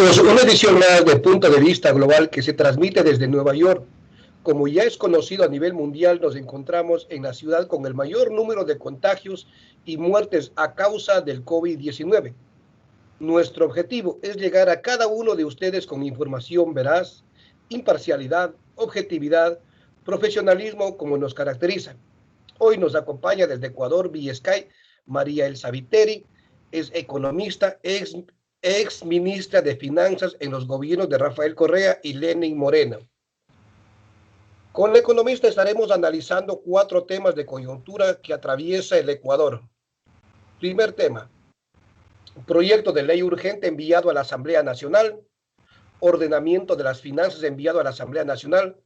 todos, una edición más de Punto de Vista Global que se transmite desde Nueva York. Como ya es conocido a nivel mundial, nos encontramos en la ciudad con el mayor número de contagios y muertes a causa del COVID-19. Nuestro objetivo es llegar a cada uno de ustedes con información veraz, imparcialidad, objetividad, profesionalismo como nos caracteriza. Hoy nos acompaña desde Ecuador, vía Skype, María Elsa Viteri, es economista, ex ministra de Finanzas en los gobiernos de Rafael Correa y Lenin Moreno. Con la economista estaremos analizando 4 temas de coyuntura que atraviesa el Ecuador. Primer tema, proyecto de ley urgente enviado a la Asamblea Nacional, ordenamiento de las finanzas enviado a la Asamblea Nacional,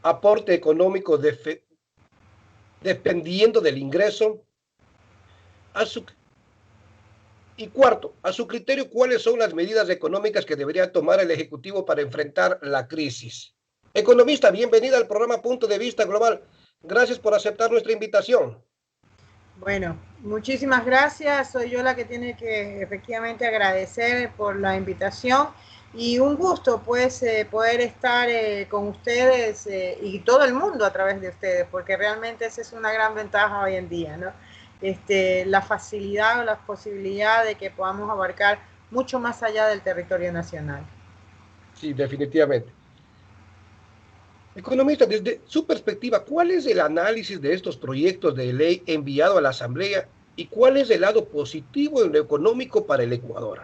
aporte económico dependiendo del ingreso, y cuarto, a su criterio, ¿cuáles son las medidas económicas que debería tomar el Ejecutivo para enfrentar la crisis? Economista, bienvenida al programa Punto de Vista Global. Gracias por aceptar nuestra invitación. Bueno, muchísimas gracias. Soy yo la que tiene que efectivamente agradecer por la invitación y un gusto pues poder estar con ustedes y todo el mundo a través de ustedes, porque realmente esa es una gran ventaja hoy en día, ¿no? La facilidad o la posibilidad de que podamos abarcar mucho más allá del territorio nacional. Sí, definitivamente. Economista, desde su perspectiva, ¿cuál es el análisis de estos proyectos de ley enviado a la Asamblea y cuál es el lado positivo en lo económico para el Ecuador?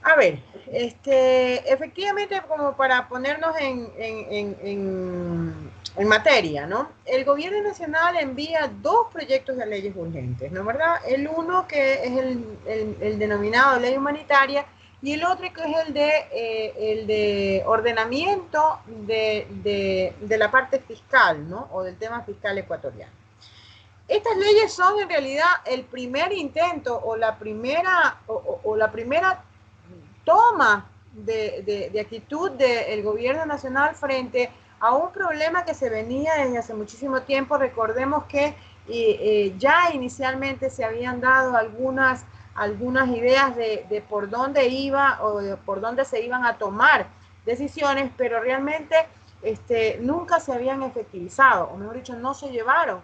A ver, efectivamente, como para ponernos en materia, ¿no? El gobierno nacional envía 2 proyectos de leyes urgentes, ¿no es verdad? El uno que es el denominado ley humanitaria y el otro que es el de ordenamiento de la parte fiscal, ¿no? O del tema fiscal ecuatoriano. Estas leyes son en realidad el primer intento o la primera toma de actitud del gobierno nacional frente a un problema que se venía desde hace muchísimo tiempo. Recordemos que ya inicialmente se habían dado algunas ideas de por dónde iba o de por dónde se iban a tomar decisiones, pero realmente nunca se habían efectivizado, o mejor dicho, no se llevaron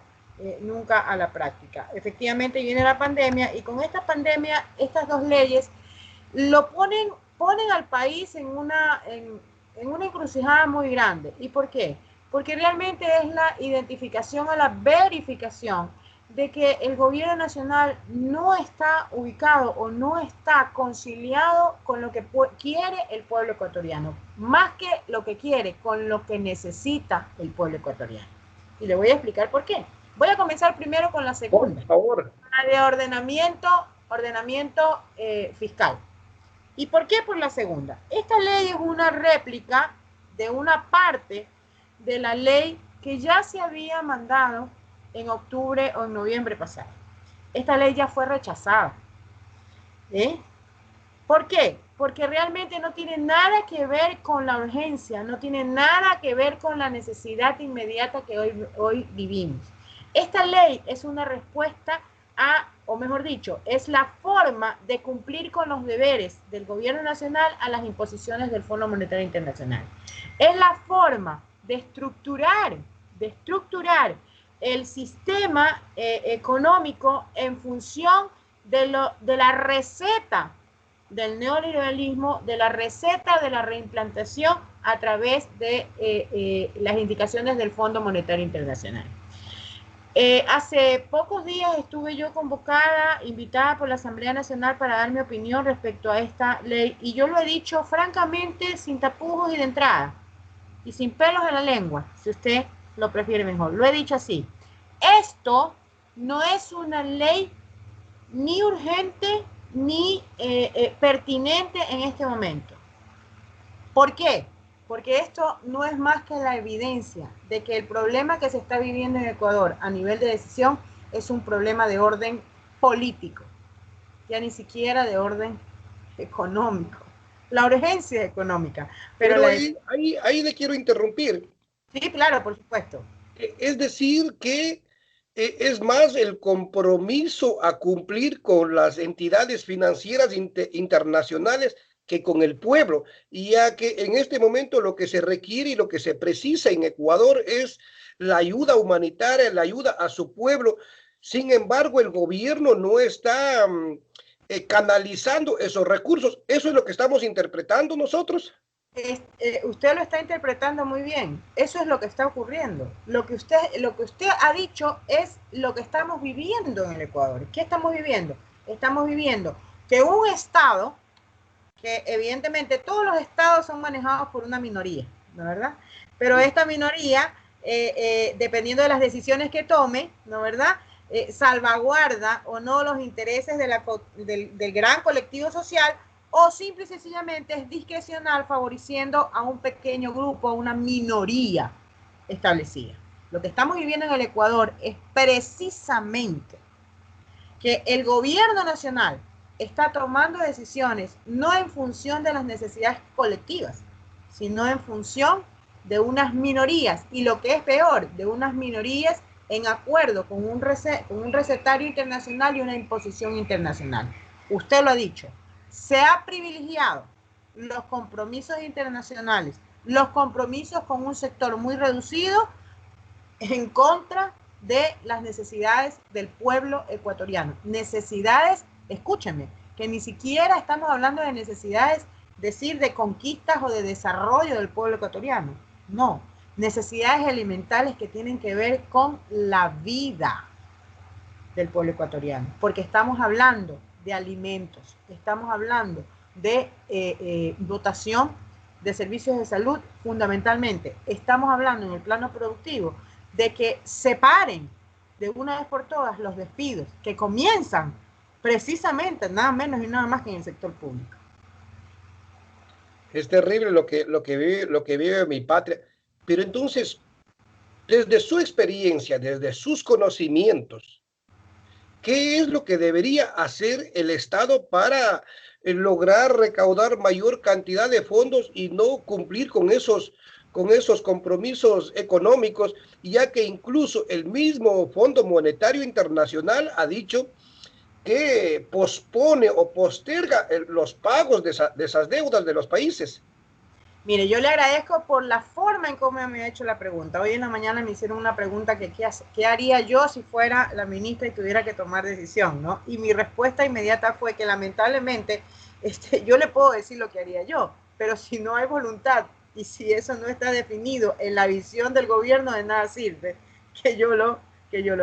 nunca a la práctica. Efectivamente viene la pandemia y con esta pandemia estas 2 leyes lo ponen al país en una encrucijada muy grande. ¿Y por qué? Porque realmente es la identificación o la verificación de que el gobierno nacional no está ubicado o no está conciliado con lo que quiere el pueblo ecuatoriano, más que lo que quiere, con lo que necesita el pueblo ecuatoriano. Y le voy a explicar por qué. Voy a comenzar primero con la segunda, por favor, la de ordenamiento fiscal. ¿Y por qué por la segunda? Esta ley es una réplica de una parte de la ley que ya se había mandado en octubre o en noviembre pasado. Esta ley ya fue rechazada. ¿Por qué? Porque realmente no tiene nada que ver con la urgencia, no tiene nada que ver con la necesidad inmediata que hoy vivimos. Esta ley es una respuesta o mejor dicho, es la forma de cumplir con los deberes del gobierno nacional a las imposiciones del Fondo Monetario Internacional. Es la forma de estructurar el sistema económico en función de la receta del neoliberalismo, de la receta de la reimplantación a través de las indicaciones del Fondo Monetario Internacional. Hace pocos días estuve yo invitada por la Asamblea Nacional para dar mi opinión respecto a esta ley y yo lo he dicho francamente, sin tapujos y de entrada y sin pelos en la lengua, si usted lo prefiere mejor. Lo he dicho así. Esto no es una ley ni urgente ni pertinente en este momento. ¿Por qué? Porque esto no es más que la evidencia de que el problema que se está viviendo en Ecuador a nivel de decisión es un problema de orden político, ya ni siquiera de orden económico. La urgencia es económica. Pero ahí le quiero interrumpir. Sí, claro, por supuesto. Es decir, que es más el compromiso a cumplir con las entidades financieras internacionales que con el pueblo, y ya que en este momento lo que se requiere y lo que se precisa en Ecuador es la ayuda humanitaria, la ayuda a su pueblo. Sin embargo, el gobierno no está canalizando esos recursos. Eso es lo que estamos interpretando nosotros. Usted lo está interpretando muy bien. Eso es lo que está ocurriendo. Lo que usted ha dicho es lo que estamos viviendo en el Ecuador. ¿Qué estamos viviendo? Estamos viviendo que un Estado, que evidentemente todos los estados son manejados por una minoría, ¿no es verdad? Pero esta minoría, dependiendo de las decisiones que tome, ¿no es verdad? Salvaguarda o no los intereses del gran colectivo social, o simple y sencillamente es discrecional, favoreciendo a un pequeño grupo, a una minoría establecida. Lo que estamos viviendo en el Ecuador es precisamente que el gobierno nacional está tomando decisiones no en función de las necesidades colectivas, sino en función de unas minorías, y lo que es peor, de unas minorías en acuerdo con un recetario internacional y una imposición internacional. Usted lo ha dicho, se ha privilegiado los compromisos internacionales, los compromisos con un sector muy reducido en contra de las necesidades del pueblo ecuatoriano. Necesidades, escúchenme, que ni siquiera estamos hablando de necesidades, decir, de conquistas o de desarrollo del pueblo ecuatoriano. No, necesidades elementales que tienen que ver con la vida del pueblo ecuatoriano, porque estamos hablando de alimentos, estamos hablando de dotación de servicios de salud, fundamentalmente. Estamos hablando en el plano productivo de que separen de una vez por todas los despidos que comienzan precisamente nada menos y nada más que en el sector público. Es terrible lo que vive mi patria. Pero entonces, desde su experiencia, desde sus conocimientos, ¿qué es lo que debería hacer el Estado para lograr recaudar mayor cantidad de fondos y no cumplir con esos compromisos económicos, ya que incluso el mismo Fondo Monetario Internacional ha dicho que pospone o posterga los pagos de esas deudas de los países? Mire, yo le agradezco por la forma en cómo me ha hecho la pregunta. Hoy en la mañana me hicieron una pregunta que qué haría yo si fuera la ministra y tuviera que tomar decisión, ¿no? Y mi respuesta inmediata fue que lamentablemente yo le puedo decir lo que haría yo, pero si no hay voluntad y si eso no está definido en la visión del gobierno, de nada sirve que yo lo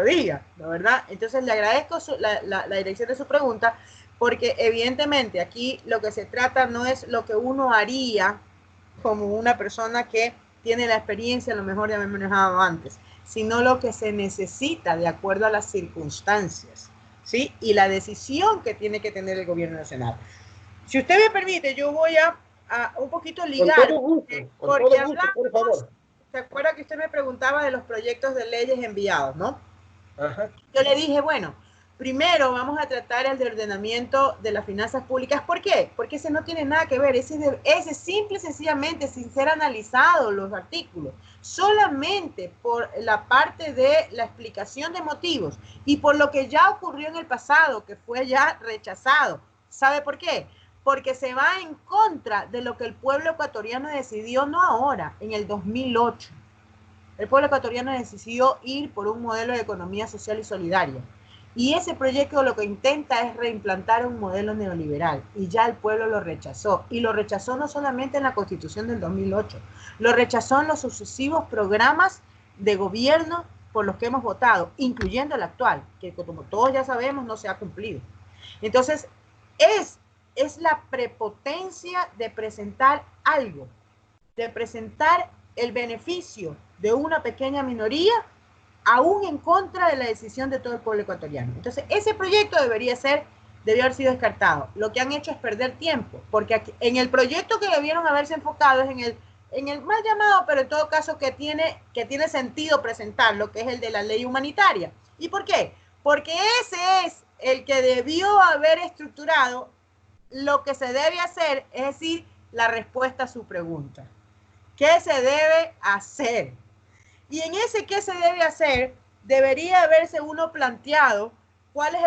diga, ¿no? ¿Verdad? Entonces le agradezco la dirección de su pregunta, porque evidentemente aquí lo que se trata no es lo que uno haría como una persona que tiene la experiencia, a lo mejor de haber manejado antes, sino lo que se necesita de acuerdo a las circunstancias, ¿sí? Y la decisión que tiene que tener el gobierno nacional. Si usted me permite, yo voy a un poquito ligar. Con todo gusto, porque gusto, por favor. ¿Se acuerda que usted me preguntaba de los proyectos de leyes enviados, no? Ajá. Yo le dije, bueno, primero vamos a tratar el de ordenamiento de las finanzas públicas. ¿Por qué? Porque ese no tiene nada que ver. Ese simple y sencillamente, sin ser analizados los artículos, solamente por la parte de la explicación de motivos y por lo que ya ocurrió en el pasado, que fue ya rechazado. ¿Sabe por qué? Porque se va en contra de lo que el pueblo ecuatoriano decidió, no ahora, en el 2008. El pueblo ecuatoriano decidió ir por un modelo de economía social y solidaria. Y ese proyecto lo que intenta es reimplantar un modelo neoliberal. Y ya el pueblo lo rechazó. Y lo rechazó no solamente en la Constitución del 2008, lo rechazó en los sucesivos programas de gobierno por los que hemos votado, incluyendo el actual, que como todos ya sabemos no se ha cumplido. Entonces, es la prepotencia de presentar algo, de presentar el beneficio de una pequeña minoría, aún en contra de la decisión de todo el pueblo ecuatoriano. Entonces, ese proyecto debió haber sido descartado. Lo que han hecho es perder tiempo, porque aquí, en el proyecto que debieron haberse enfocado es en el mal llamado, pero en todo caso que tiene sentido presentarlo, que es el de la ley humanitaria. ¿Y por qué? Porque ese es el que debió haber estructurado lo que se debe hacer, es decir, la respuesta a su pregunta. ¿Qué se debe hacer? Y en ese qué se debe hacer, debería haberse uno planteado cuál es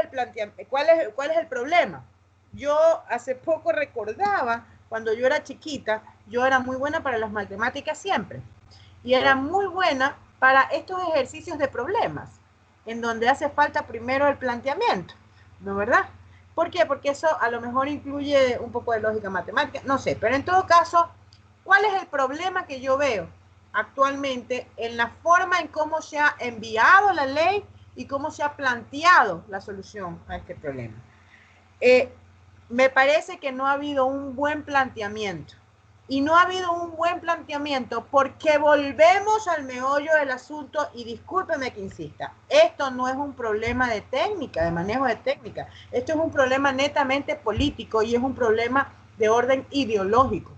el problema. Yo hace poco recordaba, cuando yo era chiquita, yo era muy buena para las matemáticas siempre, y era muy buena para estos ejercicios de problemas, en donde hace falta primero el planteamiento, ¿no verdad? ¿Por qué? Porque eso a lo mejor incluye un poco de lógica matemática, no sé, pero en todo caso, ¿cuál es el problema que yo veo actualmente en la forma en cómo se ha enviado la ley y cómo se ha planteado la solución a este problema? Me parece que no ha habido un buen planteamiento. Y no ha habido un buen planteamiento porque volvemos al meollo del asunto, y discúlpeme que insista, esto no es un problema de técnica, de manejo de técnica, esto es un problema netamente político y es un problema de orden ideológico.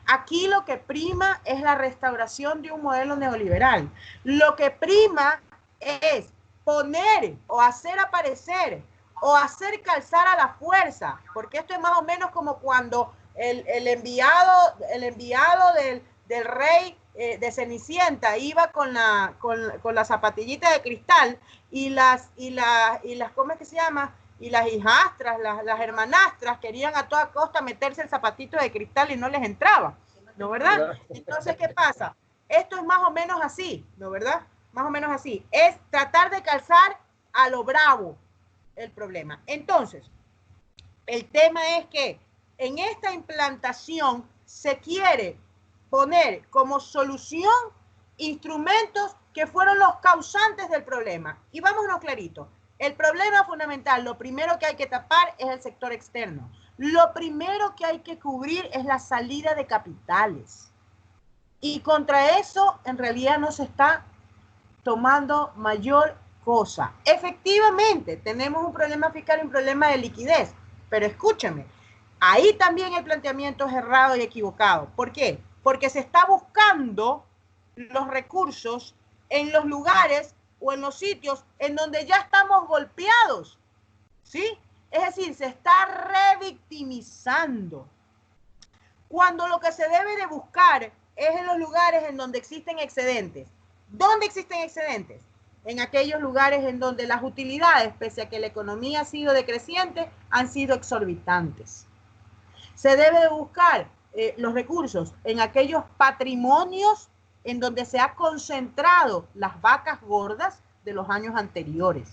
Aquí lo que prima es la restauración de un modelo neoliberal. Lo que prima es poner o hacer aparecer o hacer calzar a la fuerza, porque esto es más o menos como cuando el enviado del rey de Cenicienta iba con la zapatillita de cristal y las ¿cómo es que se llama? Y las hijastras, las hermanastras querían a toda costa meterse el zapatito de cristal y no les entraba, ¿no verdad? Entonces, ¿qué pasa? Esto es más o menos así, ¿no verdad? Más o menos así. Es tratar de calzar a lo bravo el problema. Entonces, el tema es que en esta implantación se quiere poner como solución instrumentos que fueron los causantes del problema. Y vámonos clarito. El problema fundamental, lo primero que hay que tapar es el sector externo. Lo primero que hay que cubrir es la salida de capitales. Y contra eso, en realidad, no se está tomando mayor cosa. Efectivamente, tenemos un problema fiscal y un problema de liquidez. Pero escúchame, ahí también el planteamiento es errado y equivocado. ¿Por qué? Porque se está buscando los recursos en los lugares o en los sitios en donde ya estamos golpeados, ¿sí? Es decir, se está revictimizando. Cuando lo que se debe de buscar es en los lugares en donde existen excedentes. ¿Dónde existen excedentes? En aquellos lugares en donde las utilidades, pese a que la economía ha sido decreciente, han sido exorbitantes. Se debe de buscar los recursos en aquellos patrimonios en donde se ha concentrado las vacas gordas de los años anteriores.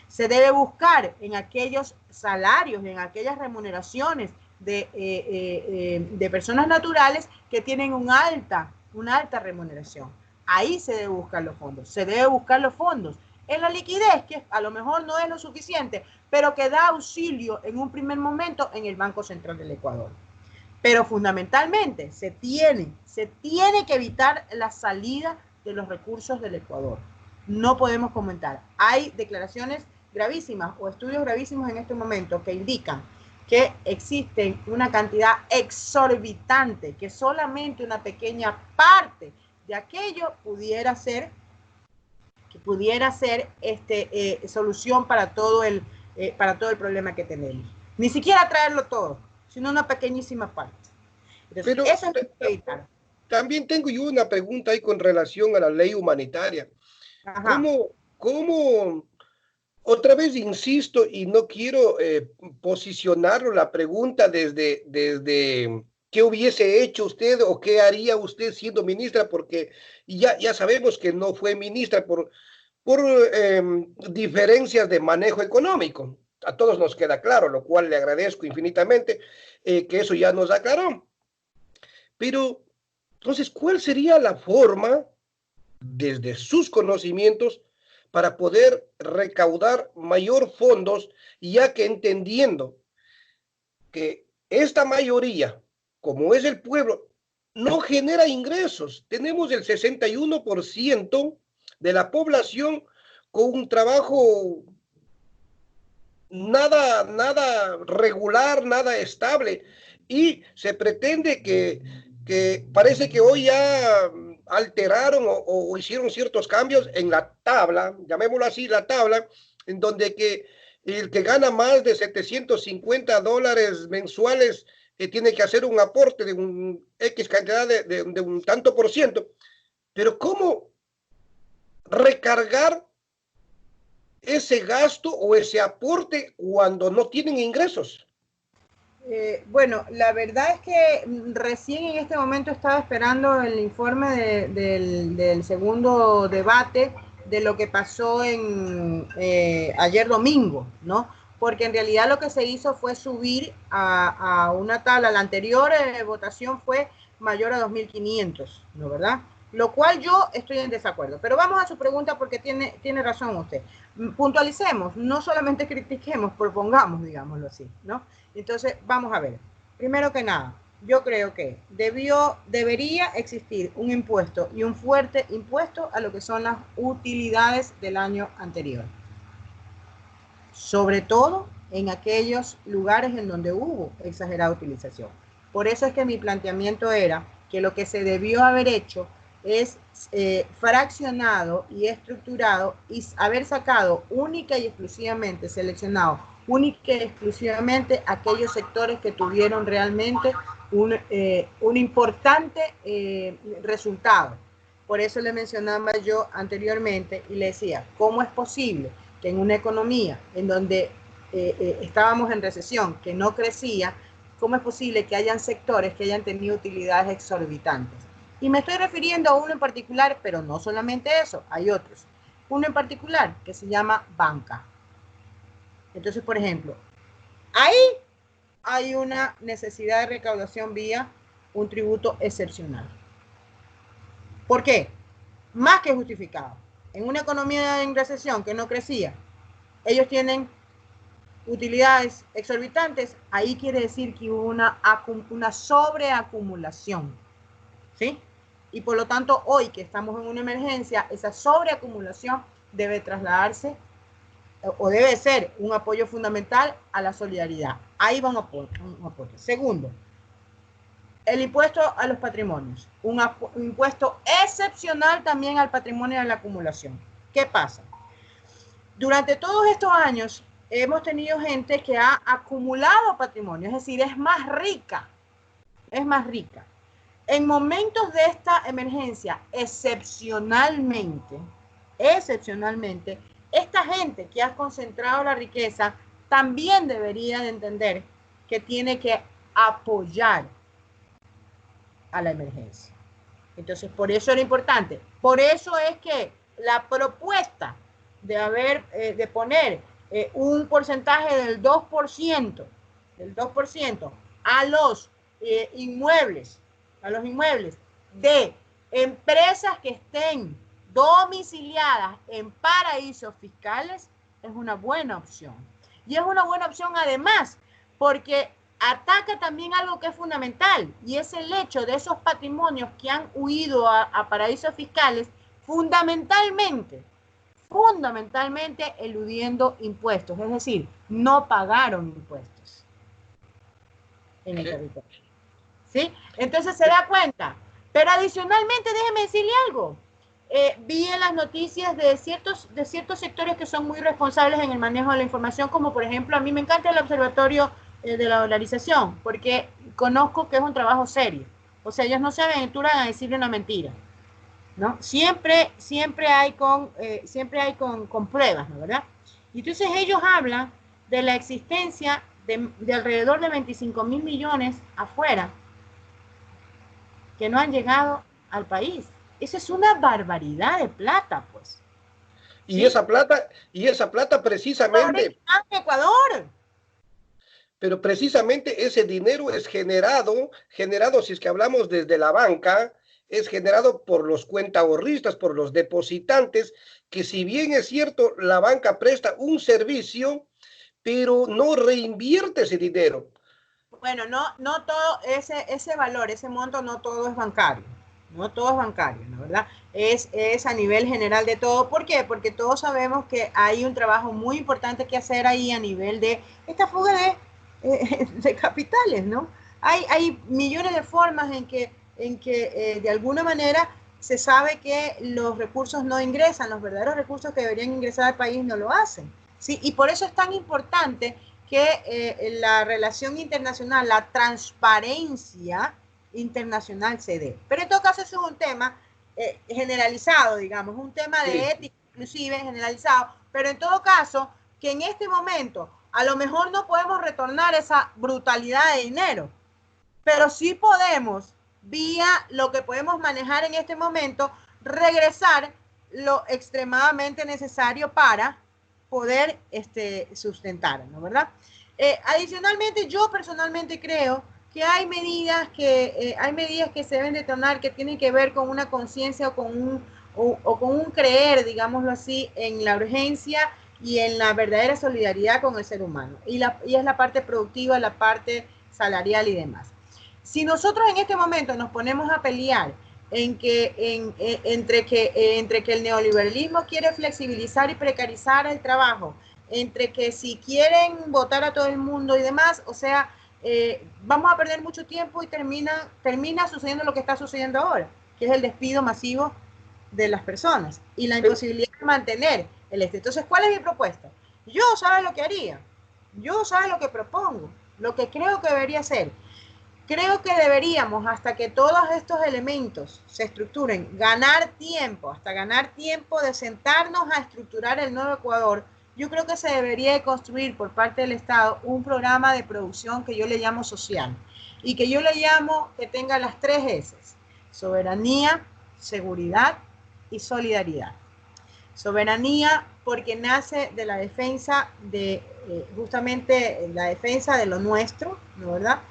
Se debe buscar en aquellos salarios, en aquellas remuneraciones de personas naturales que tienen una alta remuneración. Ahí se debe buscar los fondos. Se debe buscar los fondos en la liquidez, que a lo mejor no es lo suficiente, pero que da auxilio en un primer momento en el Banco Central del Ecuador. Pero fundamentalmente se tiene que evitar la salida de los recursos del Ecuador. No podemos comentar. Hay declaraciones gravísimas o estudios gravísimos en este momento que indican que existe una cantidad exorbitante, que solamente una pequeña parte de aquello pudiera ser solución para todo el problema que tenemos. Ni siquiera traerlo todo, sino una pequeñísima parte. Entonces, Pero eso es lo que hay que evitar. También tengo yo una pregunta ahí con relación a la ley humanitaria. Ajá. ¿Cómo, otra vez insisto y no quiero posicionarlo la pregunta desde qué hubiese hecho usted o qué haría usted siendo ministra, porque ya sabemos que no fue ministra por diferencias de manejo económico. A todos nos queda claro, lo cual le agradezco infinitamente que eso ya nos aclaró. Pero, entonces, ¿cuál sería la forma, desde sus conocimientos, para poder recaudar mayor fondos, ya que entendiendo que esta mayoría, como es el pueblo, no genera ingresos? Tenemos el 61% de la población con un trabajo nada regular, nada estable, y se pretende que parece que hoy ya alteraron o hicieron ciertos cambios en la tabla, llamémoslo así, la tabla, en donde que el que gana más de $750 mensuales tiene que hacer un aporte de un X cantidad de un tanto por ciento. Pero ¿cómo recargar ese gasto o ese aporte cuando no tienen ingresos? Bueno, la verdad es que recién en este momento estaba esperando el informe del segundo debate de lo que pasó ayer domingo, ¿no? Porque en realidad lo que se hizo fue subir a una tabla. La anterior votación fue mayor a 2.500, ¿no? ¿Verdad? Lo cual yo estoy en desacuerdo. Pero vamos a su pregunta porque tiene razón usted. Puntualicemos, no solamente critiquemos, propongamos, digámoslo así, ¿no? Entonces, vamos a ver. Primero que nada, yo creo que debería existir un impuesto y un fuerte impuesto a lo que son las utilidades del año anterior. Sobre todo en aquellos lugares en donde hubo exagerada utilización. Por eso es que mi planteamiento era que lo que se debió haber hecho es fraccionado y estructurado y haber sacado única y exclusivamente, seleccionado única y exclusivamente aquellos sectores que tuvieron realmente un importante resultado. Por eso le mencionaba yo anteriormente y le decía, ¿cómo es posible que en una economía en donde estábamos en recesión, que no crecía, cómo es posible que hayan sectores que hayan tenido utilidades exorbitantes? Y me estoy refiriendo a uno en particular, pero no solamente eso, hay otros. Uno en particular que se llama banca. Entonces, por ejemplo, ahí hay una necesidad de recaudación vía un tributo excepcional. ¿Por qué? Más que justificado. En una economía en recesión que no crecía, ellos tienen utilidades exorbitantes, ahí quiere decir que hubo una sobreacumulación, ¿sí? Y por lo tanto, hoy que estamos en una emergencia, esa sobreacumulación debe trasladarse o debe ser un apoyo fundamental a la solidaridad. Ahí va un apoyo. Segundo, el impuesto a los patrimonios, un impuesto excepcional también al patrimonio de la acumulación. ¿Qué pasa? Durante todos estos años hemos tenido gente que ha acumulado patrimonio, es decir, es más rica. En momentos de esta emergencia, excepcionalmente, esta gente que ha concentrado la riqueza también debería de entender que tiene que apoyar a la emergencia. Entonces, por eso era importante. Por eso es que la propuesta de poner un porcentaje del 2% a los inmuebles, de empresas que estén domiciliadas en paraísos fiscales es una buena opción. Y es una buena opción además porque ataca también algo que es fundamental y es el hecho de esos patrimonios que han huido a paraísos fiscales fundamentalmente eludiendo impuestos, es decir, no pagaron impuestos en el territorio. ¿Sí? Entonces se da cuenta. Pero adicionalmente, déjeme decirle algo. Vi en las noticias de ciertos sectores que son muy responsables en el manejo de la información, como por ejemplo, a mí me encanta el observatorio de la dolarización, porque conozco que es un trabajo serio. O sea, ellos no se aventuran a decirle una mentira, ¿no? Siempre hay con pruebas, ¿no? ¿Verdad? Y entonces ellos hablan de la existencia de alrededor de 25.000 millones afuera que no han llegado al país. Esa es una barbaridad de plata, pues. Y esa plata precisamente, Ecuador. pero precisamente ese dinero es generado, si es que hablamos desde la banca, es generado por los cuentaahorristas, por los depositantes, que si bien es cierto, la banca presta un servicio, pero no reinvierte ese dinero. Bueno, no todo ese valor, ese monto, no todo es bancario. No todo es bancario, ¿no? ¿Verdad? Es a nivel general de todo. ¿Por qué? Porque todos sabemos que hay un trabajo muy importante que hacer ahí a nivel de esta fuga de capitales, ¿no? Hay millones de formas en que de alguna manera se sabe que los recursos no ingresan, los verdaderos recursos que deberían ingresar al país no lo hacen, ¿sí? Y por eso es tan importante que la relación internacional, la transparencia internacional se dé. Pero en todo caso eso es un tema generalizado, digamos, un tema de ética inclusive generalizado, Pero en todo caso, que en este momento a lo mejor no podemos retornar esa brutalidad de dinero, pero sí podemos, vía lo que podemos manejar en este momento, regresar lo extremadamente necesario para poder sustentar, ¿no? ¿Verdad? Adicionalmente, yo personalmente creo que hay medidas que se deben de tomar que tienen que ver con una conciencia o con un creer, digámoslo así, en la urgencia y en la verdadera solidaridad con el ser humano. Y es la parte productiva, la parte salarial y demás. Si nosotros en este momento nos ponemos a pelear entre que el neoliberalismo quiere flexibilizar y precarizar el trabajo, entre que si quieren votar a todo el mundo y demás, o sea, vamos a perder mucho tiempo y termina sucediendo lo que está sucediendo ahora, que es el despido masivo de las personas y la imposibilidad de mantener el Entonces, ¿cuál es mi propuesta? Yo, ¿sabes lo que haría? Yo, ¿sabes lo que propongo? Lo que creo que debería ser. Creo que deberíamos, hasta que todos estos elementos se estructuren, ganar tiempo, hasta ganar tiempo de sentarnos a estructurar el nuevo Ecuador. Yo creo que se debería de construir por parte del Estado un programa de producción que yo le llamo social y que yo le llamo que tenga las 3 S: soberanía, seguridad y solidaridad. Soberanía porque nace de la defensa de justamente la defensa de lo nuestro, ¿no, verdad?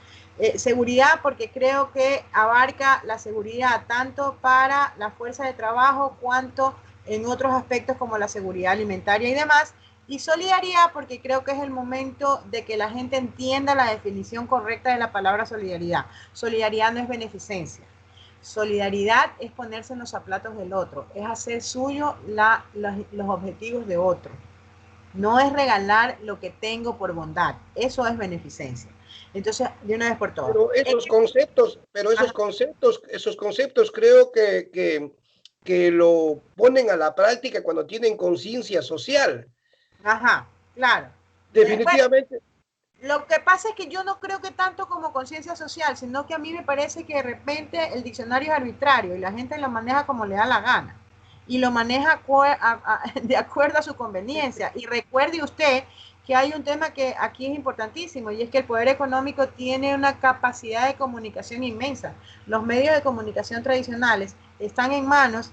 Seguridad porque creo que abarca la seguridad tanto para la fuerza de trabajo cuanto en otros aspectos como la seguridad alimentaria y demás. Y solidaridad porque creo que es el momento de que la gente entienda la definición correcta de la palabra solidaridad. Solidaridad no es beneficencia. Solidaridad es ponerse en los zapatos del otro, es hacer suyo los objetivos de otro. No es regalar lo que tengo por bondad, eso es beneficencia. Entonces, de una vez por todas. Pero esos conceptos creo que lo ponen a la práctica cuando tienen conciencia social. Ajá, claro. Definitivamente. Bueno, lo que pasa es que yo no creo que tanto como conciencia social, sino que a mí me parece que de repente el diccionario es arbitrario y la gente lo maneja como le da la gana y lo maneja de acuerdo a su conveniencia. Y recuerde usted que hay un tema que aquí es importantísimo y es que el poder económico tiene una capacidad de comunicación inmensa. Los medios de comunicación tradicionales están en manos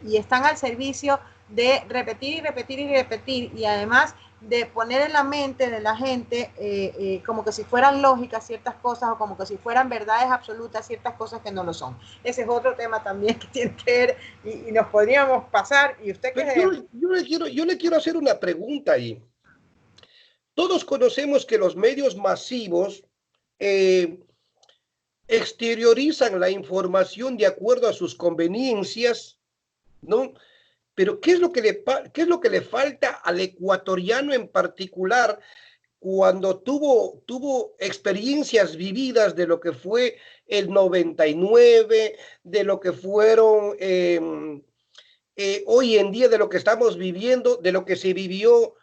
y están al servicio de repetir y repetir y repetir y además de poner en la mente de la gente como que si fueran lógicas ciertas cosas o como que si fueran verdades absolutas ciertas cosas que no lo son. Ese es otro tema también que tiene que ver y nos podríamos pasar. ¿Y usted qué? Yo le quiero hacer una pregunta ahí. Todos conocemos que los medios masivos exteriorizan la información de acuerdo a sus conveniencias, ¿no? Pero ¿qué es lo que le falta al ecuatoriano en particular cuando tuvo experiencias vividas de lo que fue el 99, de lo que fueron hoy en día, de lo que estamos viviendo, de lo que se vivió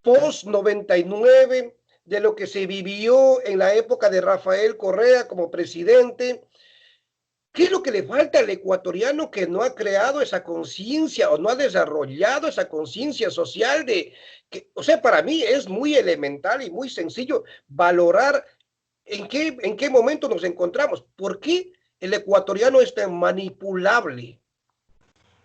post 99, de lo que se vivió en la época de Rafael Correa como presidente? ¿Qué es lo que le falta al ecuatoriano que no ha creado esa conciencia o no ha desarrollado esa conciencia social o sea, para mí es muy elemental y muy sencillo valorar en qué momento nos encontramos? ¿Por qué el ecuatoriano es tan manipulable?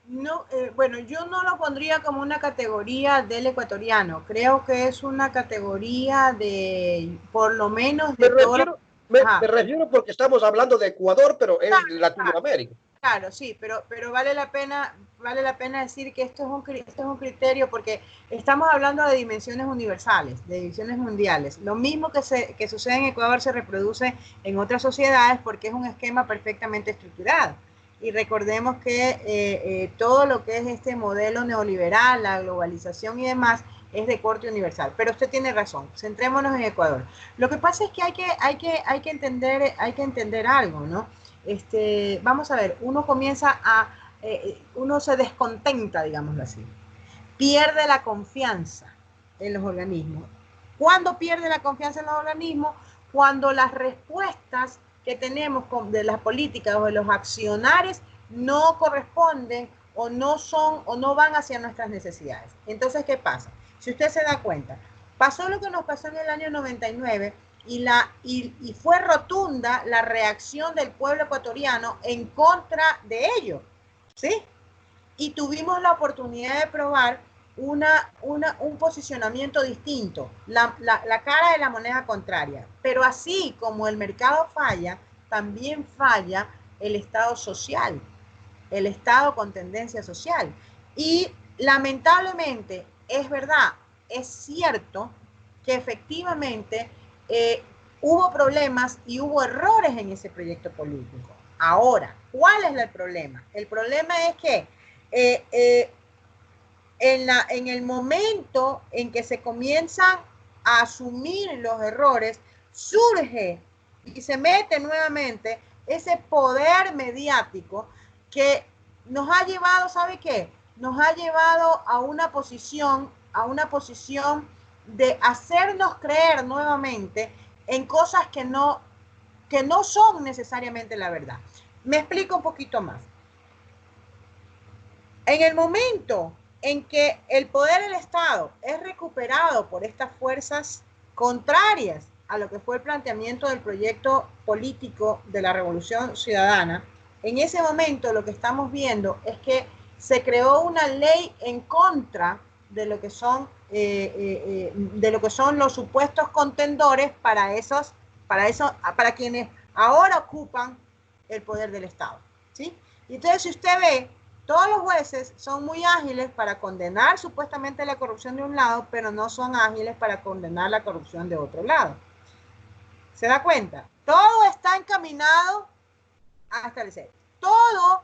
No, bueno, yo no lo pondría como una categoría del ecuatoriano. Creo que es una categoría de, por lo menos, de todo. Me refiero porque estamos hablando de Ecuador, pero es Latinoamérica. Claro, sí, pero vale la pena decir que esto es un criterio porque estamos hablando de dimensiones universales, de dimensiones mundiales. Lo mismo que sucede en Ecuador se reproduce en otras sociedades porque es un esquema perfectamente estructurado. Y recordemos que todo lo que es este modelo neoliberal, la globalización y demás, es de corte universal. Pero usted tiene razón, centrémonos en Ecuador. Lo que pasa es que hay que entender algo, ¿no? Vamos a ver, uno se descontenta, digámoslo así, pierde la confianza en los organismos. ¿Cuándo pierde la confianza en los organismos? Cuando las respuestas que tenemos de las políticas o de los accionarios no corresponden o no son o no van hacia nuestras necesidades. Entonces, ¿qué pasa? Si usted se da cuenta, pasó lo que nos pasó en el año 99 y fue rotunda la reacción del pueblo ecuatoriano en contra de ello, ¿sí? Y tuvimos la oportunidad de probar un posicionamiento distinto, la cara de la moneda contraria. Pero así como el mercado falla, también falla el Estado social, el Estado con tendencia social. Y lamentablemente, es verdad, es cierto que efectivamente hubo problemas y hubo errores en ese proyecto político. Ahora, ¿cuál es el problema? El problema es que en el momento en que se comienzan a asumir los errores, surge y se mete nuevamente ese poder mediático que nos ha llevado, ¿sabe qué? Nos ha llevado a una posición de hacernos creer nuevamente en cosas que no son necesariamente la verdad. Me explico un poquito más. En el momento en que el poder del Estado es recuperado por estas fuerzas contrarias a lo que fue el planteamiento del proyecto político de la Revolución Ciudadana, en ese momento lo que estamos viendo es que se creó una ley en contra de lo que son los supuestos contendores para quienes ahora ocupan el poder del Estado, ¿sí? Y entonces, si usted ve, todos los jueces son muy ágiles para condenar supuestamente la corrupción de un lado, pero no son ágiles para condenar la corrupción de otro lado. ¿Se da cuenta? Todo está encaminado a establecer. Toda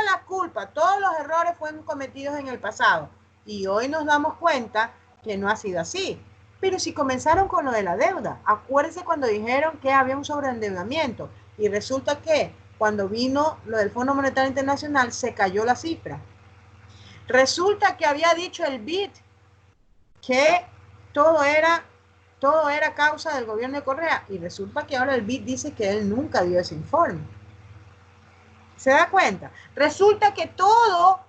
la culpa, todos los errores fueron cometidos en el pasado. Y hoy nos damos cuenta que no ha sido así. Pero si comenzaron con lo de la deuda, acuérdense cuando dijeron que había un sobreendeudamiento y resulta que cuando vino lo del Fondo Monetario Internacional se cayó la cifra. Resulta que había dicho el BID que todo era causa del gobierno de Correa y resulta que ahora el BID dice que él nunca dio ese informe. ¿Se da cuenta? Resulta que todo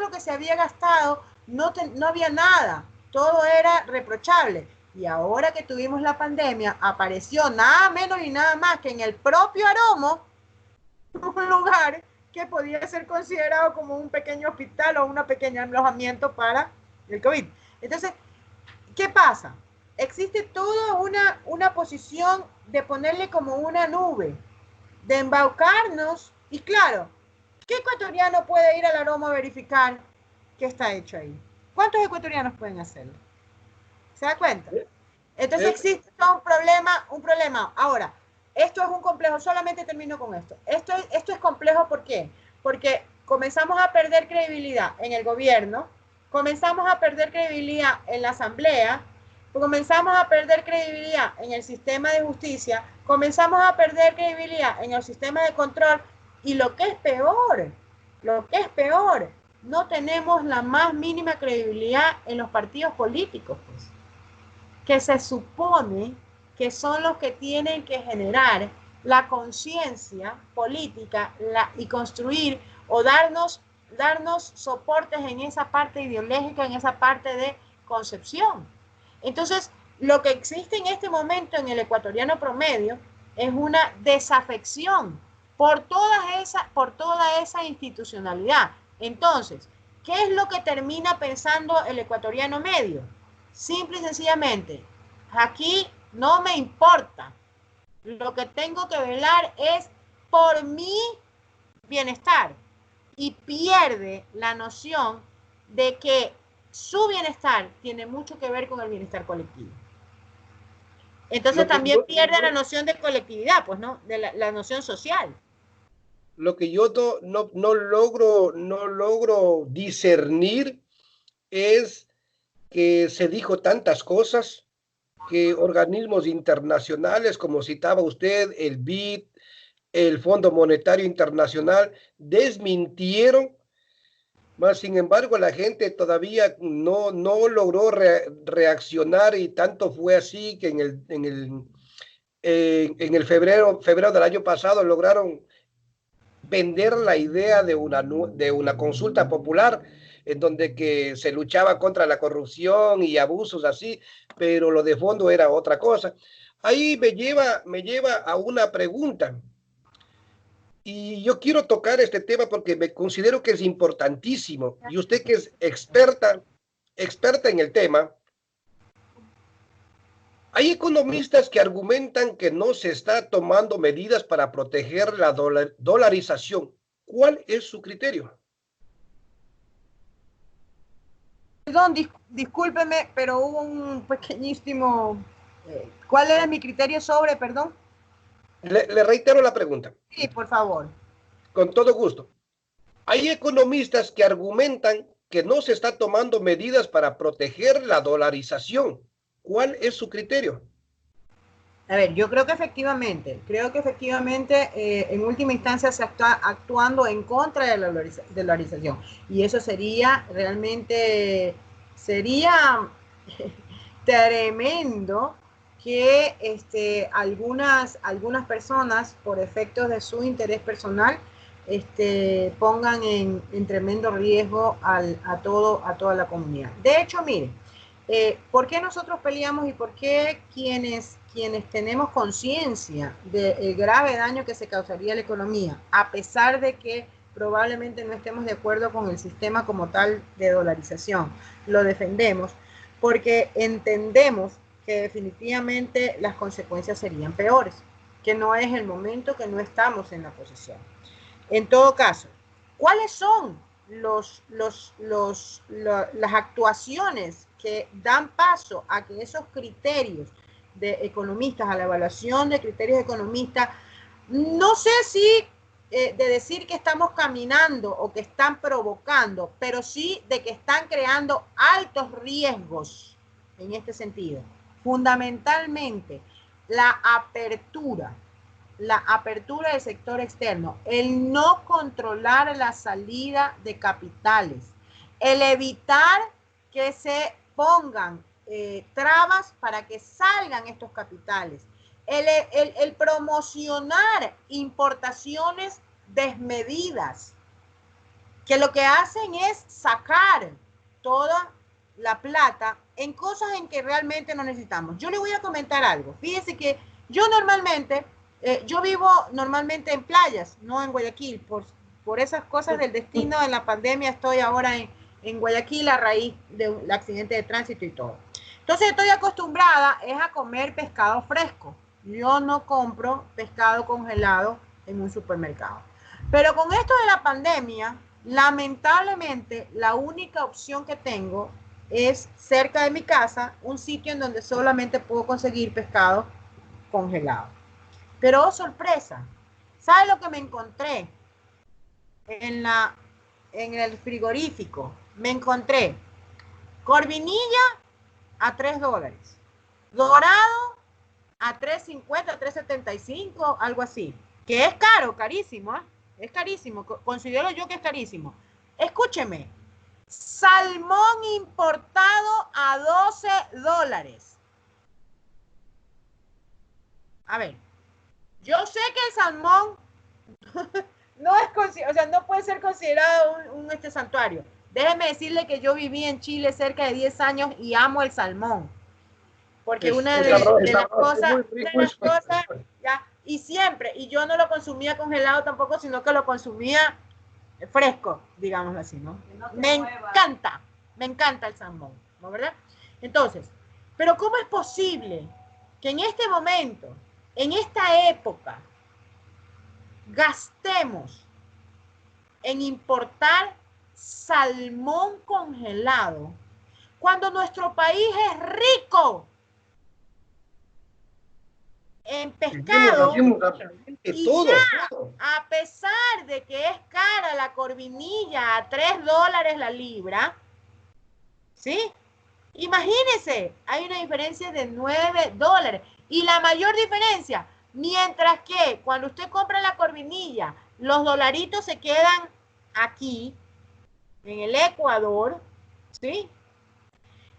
lo que se había gastado no había nada, todo era reprochable. Y ahora que tuvimos la pandemia, apareció nada menos y nada más que en el propio Aromo un lugar que podía ser considerado como un pequeño hospital o un pequeño alojamiento para el COVID. Entonces, ¿qué pasa? Existe toda una posición de ponerle como una nube, de embaucarnos, y claro, ¿qué ecuatoriano puede ir al Aroma a verificar qué está hecho ahí? ¿Cuántos ecuatorianos pueden hacerlo? ¿Se da cuenta? Entonces existe un problema. Ahora, esto es un complejo, solamente termino con esto. Esto es complejo, ¿por qué? Porque comenzamos a perder credibilidad en el gobierno, comenzamos a perder credibilidad en la asamblea, comenzamos a perder credibilidad en el sistema de justicia, comenzamos a perder credibilidad en el sistema de control y lo que es peor, no tenemos la más mínima credibilidad en los partidos políticos, pues, que se supone que son los que tienen que generar la conciencia política y construir o darnos soportes en esa parte ideológica, en esa parte de concepción. Entonces, lo que existe en este momento en el ecuatoriano promedio es una desafección por toda esa institucionalidad. Entonces, ¿qué es lo que termina pensando el ecuatoriano medio? Simple y sencillamente, aquí no me importa. Lo que tengo que velar es por mi bienestar. Y pierde la noción de que su bienestar tiene mucho que ver con el bienestar colectivo. Entonces también pierde la noción de colectividad, pues, ¿no? De la noción social. Lo que yo no logro discernir es que se dijo tantas cosas, que organismos internacionales, como citaba usted, el BID, el Fondo Monetario Internacional, desmintieron, mas sin embargo la gente todavía no logró reaccionar, y tanto fue así que en el febrero del año pasado lograron vender la idea de una consulta popular en donde que se luchaba contra la corrupción y abusos así, pero lo de fondo era otra cosa. Ahí me lleva a una pregunta. Y yo quiero tocar este tema porque me considero que es importantísimo. Y usted que es experta en el tema, hay economistas que argumentan que no se está tomando medidas para proteger la dolarización. ¿Cuál es su criterio? Perdón, discúlpeme, pero hubo un pequeñísimo... ¿Cuál era mi criterio sobre, perdón? Le reitero la pregunta. Sí, por favor. Con todo gusto. Hay economistas que argumentan que no se está tomando medidas para proteger la dolarización. ¿Cuál es su criterio? A ver, yo creo que efectivamente, en última instancia se está actuando en contra de la dolarización. Y eso sería realmente, sería tremendo que algunas personas, por efectos de su interés personal, pongan en tremendo riesgo a toda la comunidad. De hecho, miren, ¿por qué nosotros peleamos y por qué quienes tenemos conciencia del grave daño que se causaría a la economía, a pesar de que probablemente no estemos de acuerdo con el sistema como tal de dolarización, lo defendemos? Porque entendemos que definitivamente las consecuencias serían peores, que no es el momento, que no estamos en la posición. En todo caso, ¿cuáles son las actuaciones que dan paso a que esos criterios de economistas, a la evaluación de criterios economistas, no sé si de decir que estamos caminando o que están provocando, pero sí de que están creando altos riesgos en este sentido? Fundamentalmente, la apertura del sector externo, el no controlar la salida de capitales, el evitar que se pongan trabas para que salgan estos capitales, el promocionar importaciones desmedidas, que lo que hacen es sacar toda la plata en cosas en que realmente no necesitamos. Yo le voy a comentar algo. Fíjese que yo normalmente, yo vivo normalmente en playas, no en Guayaquil, por esas cosas del destino. En la pandemia estoy ahora en Guayaquil a raíz del accidente de tránsito y todo. Entonces estoy acostumbrada es a comer pescado fresco. Yo no compro pescado congelado en un supermercado. Pero con esto de la pandemia, lamentablemente, la única opción que tengo es cerca de mi casa, un sitio en donde solamente puedo conseguir pescado congelado. Pero, oh, sorpresa, ¿sabe lo que me encontré en el frigorífico? Me encontré corvinilla a $3, dorado a $3.50, $3.75, algo así, que es caro, carísimo, ¿eh? Es carísimo, considero yo que es carísimo. Escúcheme, salmón importado a $12. A ver, yo sé que el salmón no es, o sea, no puede ser considerado un santuario. Déjeme decirle que yo viví en Chile cerca de 10 años y amo el salmón. Porque una de las cosas, ya, y siempre, y yo no lo consumía congelado tampoco, sino que lo consumía fresco, digámoslo así, ¿no? Me encanta el salmón, ¿no, verdad? Entonces, pero ¿cómo es posible que en este momento, en esta época, gastemos en importar salmón congelado cuando nuestro país es rico en pescado? Y ya, a pesar de que es cara la corvinilla a $3 la libra, ¿sí? Imagínense, hay una diferencia de $9. Y la mayor diferencia, mientras que cuando usted compra la corvinilla, los dolaritos se quedan aquí, en el Ecuador, ¿sí?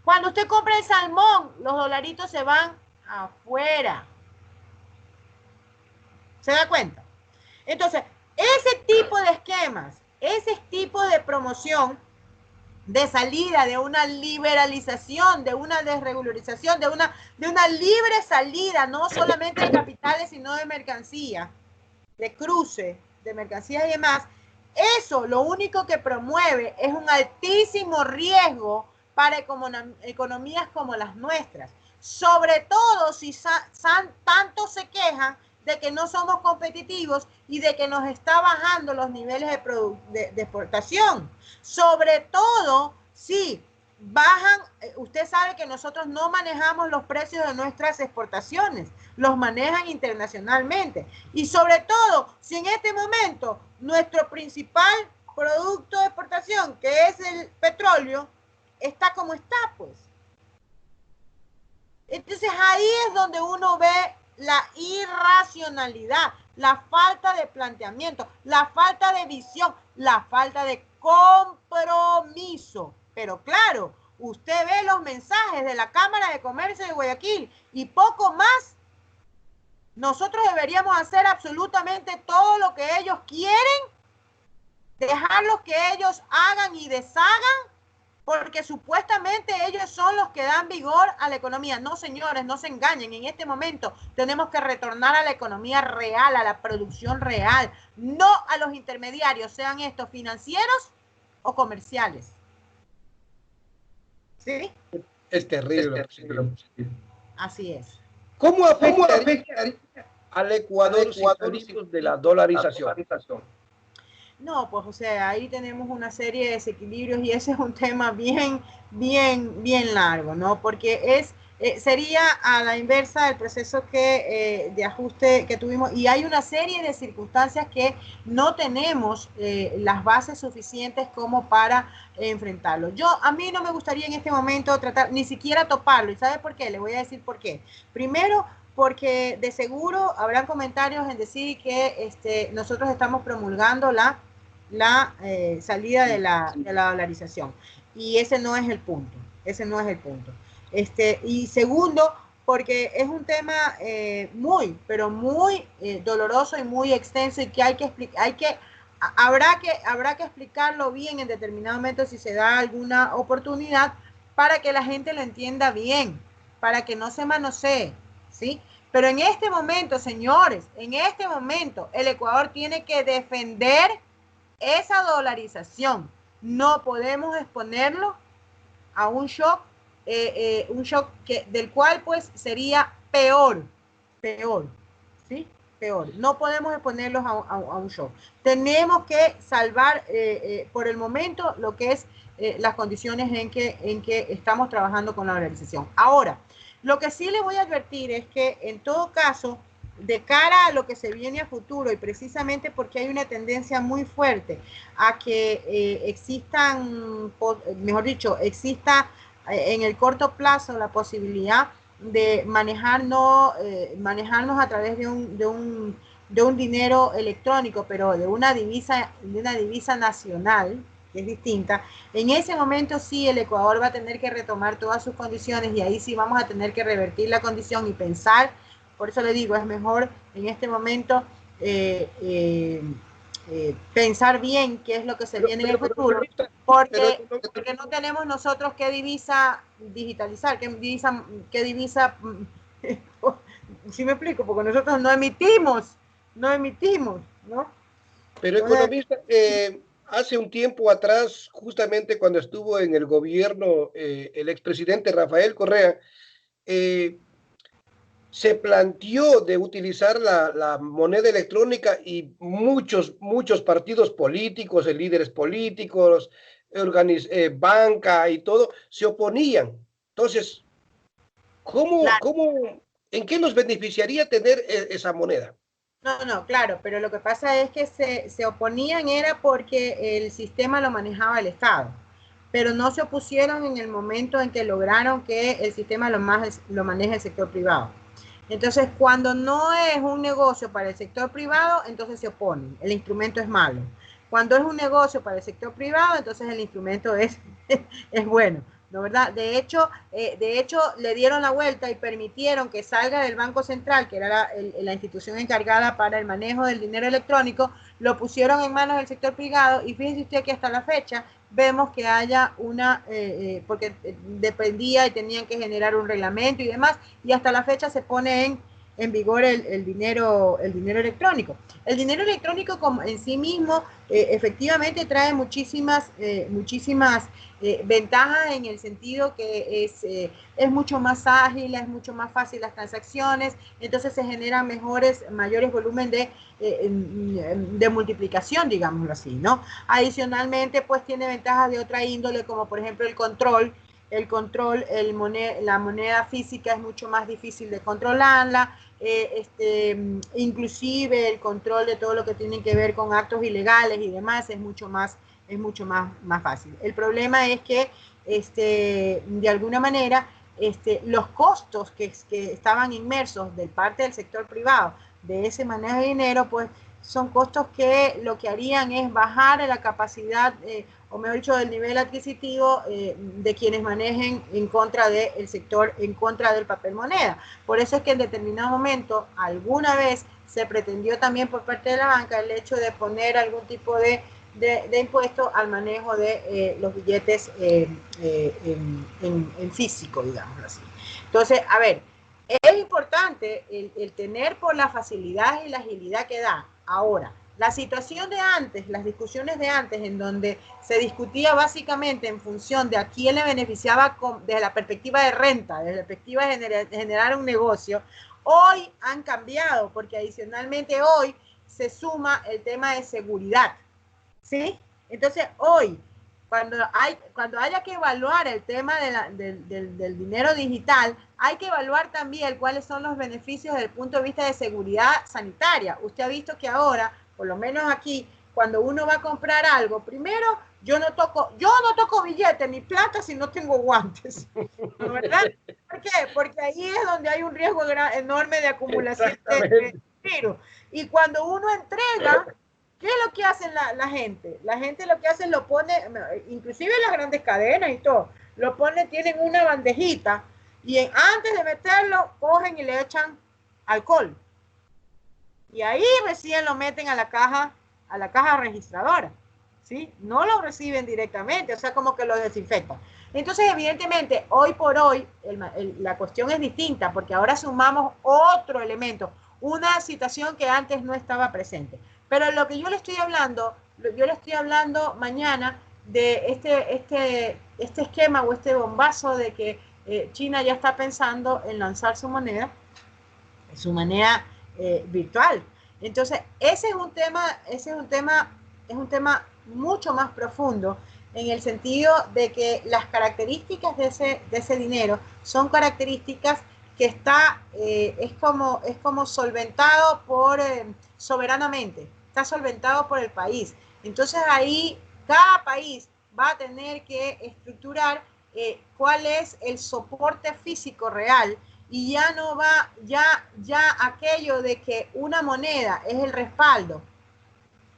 Cuando usted compra el salmón, los dolaritos se van afuera. ¿Se da cuenta? Entonces, Ese tipo de esquemas, ese tipo de promoción, de salida, de una liberalización, de una desregularización, de una libre salida, no solamente de capitales, sino de mercancía, de cruce, de mercancías y demás, eso lo único que promueve es un altísimo riesgo para economías como las nuestras. Sobre todo si tanto se quejan de que no somos competitivos y de que nos está bajando los niveles de exportación. Sobre todo si bajan, usted sabe que nosotros no manejamos los precios de nuestras exportaciones, los manejan internacionalmente. Y sobre todo, si en este momento nuestro principal producto de exportación, que es el petróleo, está como está, pues. Entonces ahí es donde uno ve la irracionalidad, la falta de planteamiento, la falta de visión, la falta de compromiso. Pero claro, usted ve los mensajes de la Cámara de Comercio de Guayaquil y poco más. Nosotros deberíamos hacer absolutamente todo lo que ellos quieren, dejarlos que ellos hagan y deshagan, porque supuestamente ellos son los que dan vigor a la economía. No, señores, no se engañen. En este momento tenemos que retornar a la economía real, a la producción real, no a los intermediarios, sean estos financieros o comerciales. ¿Sí? Es terrible. Así es. ¿Cómo afecta al Ecuador si salimos de la dolarización? No, pues o sea, ahí tenemos una serie de desequilibrios y ese es un tema bien largo, ¿no? Porque sería a la inversa del proceso de ajuste que tuvimos y hay una serie de circunstancias que no tenemos las bases suficientes como para enfrentarlo. A mí no me gustaría en este momento tratar, ni siquiera toparlo. ¿Y sabe por qué? Le voy a decir por qué. Primero, porque de seguro habrán comentarios en decir que nosotros estamos promulgando la salida de la dolarización. Y ese no es el punto. Ese no es el punto. Y segundo, porque es un tema pero muy doloroso y muy extenso y que hay que explicar, habrá que explicarlo bien en determinado momento si se da alguna oportunidad para que la gente lo entienda bien, para que no se manosee, ¿sí? Pero en este momento, señores, en este momento el Ecuador tiene que defender esa dolarización. No podemos exponerlo a un shock del cual pues sería peor, ¿sí? Peor. No podemos exponerlos a un shock. Tenemos que salvar por el momento lo que es las condiciones en que estamos trabajando con la dolarización. Ahora, lo que sí le voy a advertir es que en todo caso, de cara a lo que se viene a futuro y precisamente porque hay una tendencia muy fuerte a que exista en el corto plazo la posibilidad de manejarnos a través de un dinero electrónico, pero de una divisa nacional, que es distinta. En ese momento sí el Ecuador va a tener que retomar todas sus condiciones y ahí sí vamos a tener que revertir la condición y pensar. Por eso le digo, es mejor en este momento pensar bien qué es lo que se viene en el futuro, porque no tenemos nosotros qué divisa digitalizar, qué divisa ¿sí me explico? Porque nosotros no emitimos, ¿no? Pero economista, hace un tiempo atrás, justamente cuando estuvo en el gobierno el expresidente Rafael Correa, se planteó de utilizar la moneda electrónica y muchos partidos políticos, líderes políticos, banca y todo, se oponían. Entonces, ¿en qué nos beneficiaría tener esa moneda? No, claro, pero lo que pasa es que se oponían era porque el sistema lo manejaba el Estado, pero no se opusieron en el momento en que lograron que el sistema lo maneje el sector privado. Entonces, cuando no es un negocio para el sector privado, entonces se oponen. El instrumento es malo. Cuando es un negocio para el sector privado, entonces el instrumento es bueno. ¿no verdad? De hecho, le dieron la vuelta y permitieron que salga del Banco Central, que era la institución encargada para el manejo del dinero electrónico, lo pusieron en manos del sector privado y fíjese usted que hasta la fecha vemos que haya porque dependía y tenían que generar un reglamento y demás, y hasta la fecha se pone en vigor el dinero electrónico. El dinero electrónico como en sí mismo efectivamente trae muchísimas ventajas en el sentido que es mucho más ágil, es mucho más fácil las transacciones, entonces se generan mayores volumen de multiplicación, digámoslo así, ¿no? Adicionalmente, pues tiene ventajas de otra índole, como por ejemplo el control, la moneda física es mucho más difícil de controlarla, inclusive el control de todo lo que tiene que ver con actos ilegales y demás es mucho más fácil. El problema es que de alguna manera los costos que estaban inmersos de parte del sector privado de ese manejo de dinero, pues son costos que lo que harían es bajar la capacidad, o mejor dicho, del nivel adquisitivo de quienes manejen en contra del sector, en contra del papel moneda. Por eso es que en determinado momento, alguna vez, se pretendió también por parte de la banca el hecho de poner algún tipo de impuesto al manejo de los billetes en físico, digamos así. Entonces, a ver, es importante el tener por la facilidad y la agilidad que da. Ahora, la situación de antes, las discusiones de antes, en donde se discutía básicamente en función de a quién le beneficiaba desde la perspectiva de renta, desde la perspectiva de generar un negocio, hoy han cambiado, porque adicionalmente hoy se suma el tema de seguridad, ¿sí? Entonces, hoy, cuando haya que evaluar el tema del dinero digital, hay que evaluar también cuáles son los beneficios desde el punto de vista de seguridad sanitaria. Usted ha visto que ahora, por lo menos aquí, cuando uno va a comprar algo, primero, yo no toco billetes ni plata si no tengo guantes, ¿no, verdad? ¿Por qué? Porque ahí es donde hay un riesgo enorme de acumulación de virus. Y cuando uno entrega, ¿qué es lo que hacen la gente? La gente lo que hace es lo pone, inclusive las grandes cadenas y todo, lo pone, tienen una bandejita y antes de meterlo, cogen y le echan alcohol. Y ahí recién lo meten a la caja registradora, ¿sí? No lo reciben directamente, o sea, como que lo desinfectan. Entonces, evidentemente, hoy por hoy, la cuestión es distinta, porque ahora sumamos otro elemento, una situación que antes no estaba presente. Pero lo que yo le estoy hablando mañana de este esquema o este bombazo de que China ya está pensando en lanzar su moneda virtual. Entonces, ese es un tema mucho más profundo en el sentido de que las características de ese dinero son características que es como solventado soberanamente, está solventado por el país. Entonces ahí cada país va a tener que estructurar cuál es el soporte físico real y ya no va, ya aquello de que una moneda es el respaldo,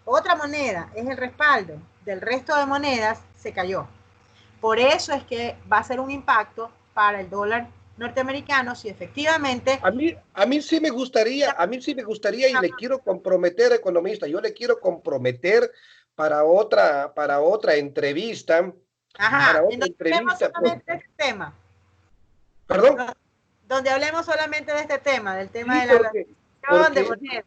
otra moneda es el respaldo del resto de monedas, se cayó. Por eso es que va a ser un impacto para el dólar norteamericano si efectivamente... A mí sí me gustaría y le quiero comprometer, economista, yo le quiero comprometer para otra entrevista. Ajá, en donde hablemos solamente de este tema. ¿Perdón? Donde hablemos solamente de este tema, del tema Sí, de la relación de moneda.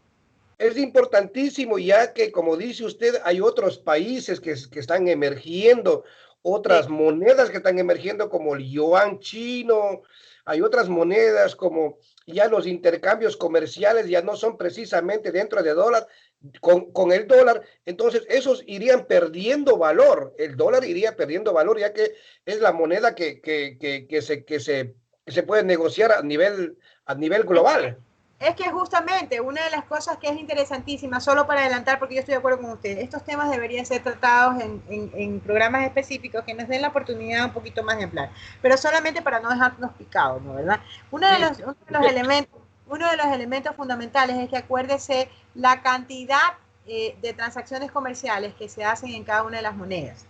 Es importantísimo, ya que, como dice usted, hay otros países que están emergiendo, otras monedas que están emergiendo, como el yuan chino, hay otras monedas como ya los intercambios comerciales ya no son precisamente dentro de dólar, con el dólar, entonces esos irían perdiendo valor, el dólar iría perdiendo valor, ya que es la moneda que se puede negociar a nivel global. Es que justamente una de las cosas que es interesantísima, solo para adelantar, porque yo estoy de acuerdo con usted, estos temas deberían ser tratados en programas específicos que nos den la oportunidad un poquito más de hablar, pero solamente para no dejarnos picados, ¿no? ¿Verdad? Uno de los elementos fundamentales es que acuérdese la cantidad de transacciones comerciales que se hacen en cada una de las monedas.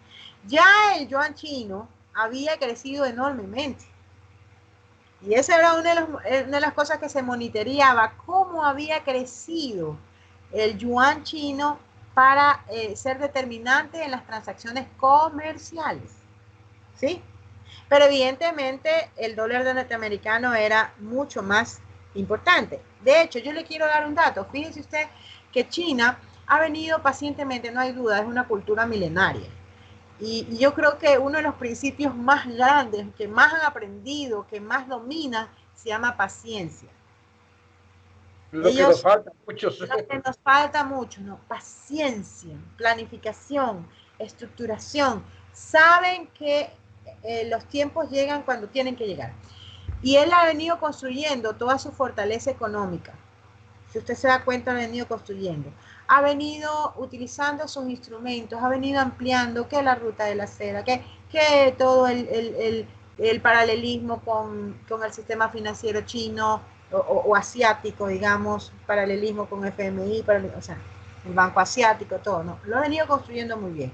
Ya el yuan chino había crecido enormemente. Y esa era una de las cosas que se monitoreaba, cómo había crecido el yuan chino para ser determinante en las transacciones comerciales, ¿sí? Pero evidentemente el dólar norteamericano era mucho más importante. De hecho, yo le quiero dar un dato. Fíjese usted que China ha venido pacientemente, no hay duda, es una cultura milenaria. Y yo creo que uno de los principios más grandes, que más han aprendido, que más dominan, se llama paciencia. Lo que nos falta a muchos. Lo que nos falta mucho, ¿no? Paciencia, planificación, estructuración. Saben que los tiempos llegan cuando tienen que llegar. Y él ha venido construyendo toda su fortaleza económica. Si usted se da cuenta, ha venido construyendo. Ha venido utilizando sus instrumentos, ha venido ampliando que la ruta de la seda, que todo el paralelismo con el sistema financiero chino o asiático, digamos, paralelismo con FMI, o sea, el Banco Asiático, todo, ¿no? Lo ha venido construyendo muy bien.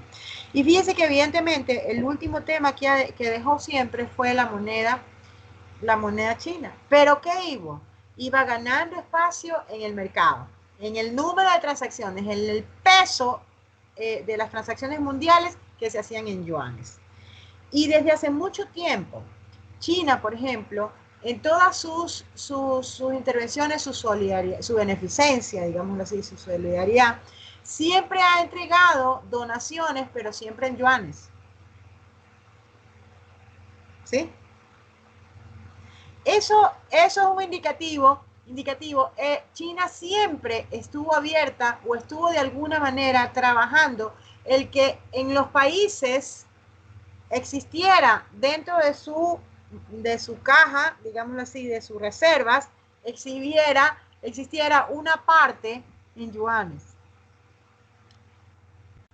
Y fíjense que evidentemente el último tema que dejó siempre fue la moneda china. ¿Pero qué iba? Iba ganando espacio en el mercado, en el número de transacciones, en el peso de las transacciones mundiales que se hacían en yuanes. Y desde hace mucho tiempo, China, por ejemplo, en todas sus intervenciones, su solidaridad, su beneficencia, digámoslo así, su solidaridad, siempre ha entregado donaciones, pero siempre en yuanes. ¿Sí? Eso es un indicativo. China siempre estuvo abierta o estuvo de alguna manera trabajando el que en los países existiera dentro de su caja, digámoslo así, de sus reservas, existiera una parte en yuanes.